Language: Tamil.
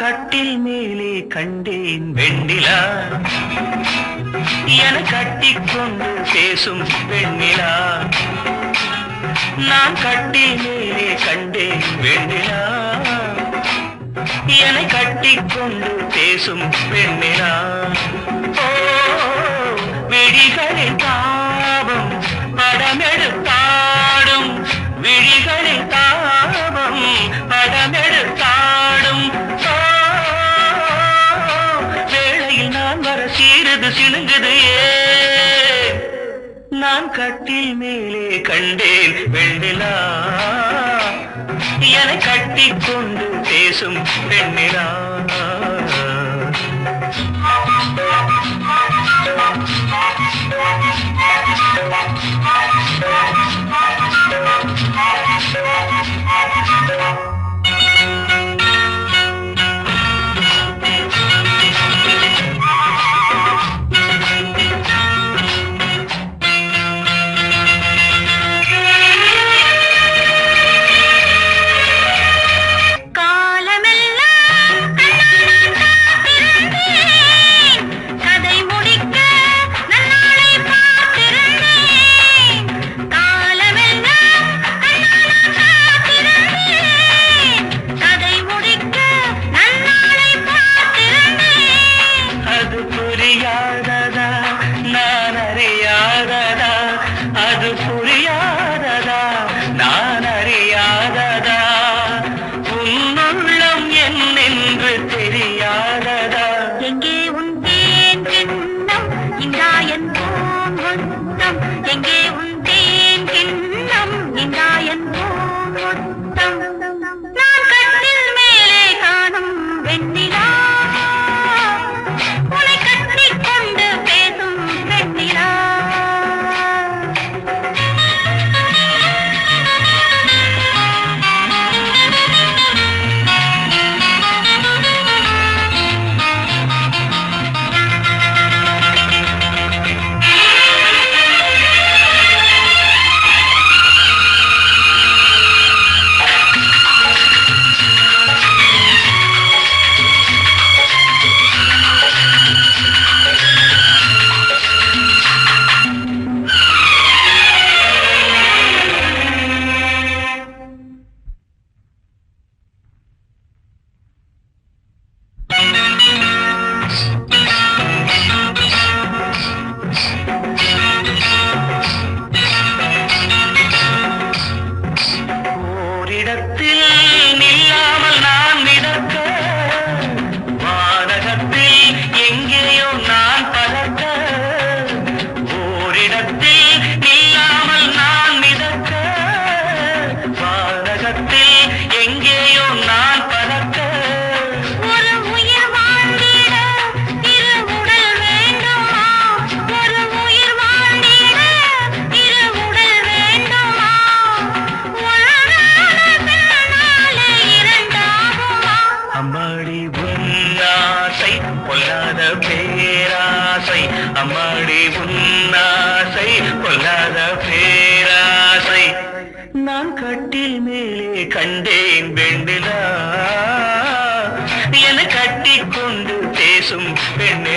கட்டில் மேலே கண்டேன் வெண்ணிலா, என கட்டிக்கொண்டு பேசும் வெண்ணிலா. நான் கட்டில் மேலே கண்டேன் வெண்ணிலா, என கட்டிக்கொண்டு பேசும் வெண்ணிலா. ஓ விழிகளில் தாபம் படமெடுத்தாடும், விழிகளில் தாபம் படமெடுத்தாடும். வேளையில் நான் வர சீருது சிணுங்குது ஏன்? நான் கட்டில் மேலே கண்டேன் வெண்ணிலா, என கட்டிக்கொண்டு பேசும் வெண்ணிலா. அது புரியாததா நான் அறியாததா, உன்னுள்ளம் என்னென்று தெரியாததா. எங்கே உன் தேன் கிண்ணம் இந்தா என் பூங்கொத்தம், எங்கே உன் தேன் கிண்ணம் இந்தா என் பூங்கொத்தம். நான் கட்டில் மேலே காணும் வெண்ணிலா, உன்னை கட்டிக் கொண்டு பேசும் வெண்ணிலா. ஓரிடத்தில் நில்லாமல் நான் மிதக்க, வானகத்தில் எங்கேயோ நான் பறக்க. ஓரிடத்தில் நில்லாமல் நான் மிதக்க, வானகத்தில் எங்கேயோ நான் பறக்க. ஒரு உயிர் வாழ்ந்திட இரு உடல் வேண்டுமா, ஒரு உயிர் வாழ்ந்திட இரு உடல் வேண்டுமா, அம்மாடி உன்னாசை பொல்லாத பேராசை, அம்மாடி உன்னாசை பொல்லாத பேராசை. நான் கட்டில் மேலே கண்டேன் வெண்ணிலா, என கட்டிக்கொண்டு பேசும் வெண்ணிலா.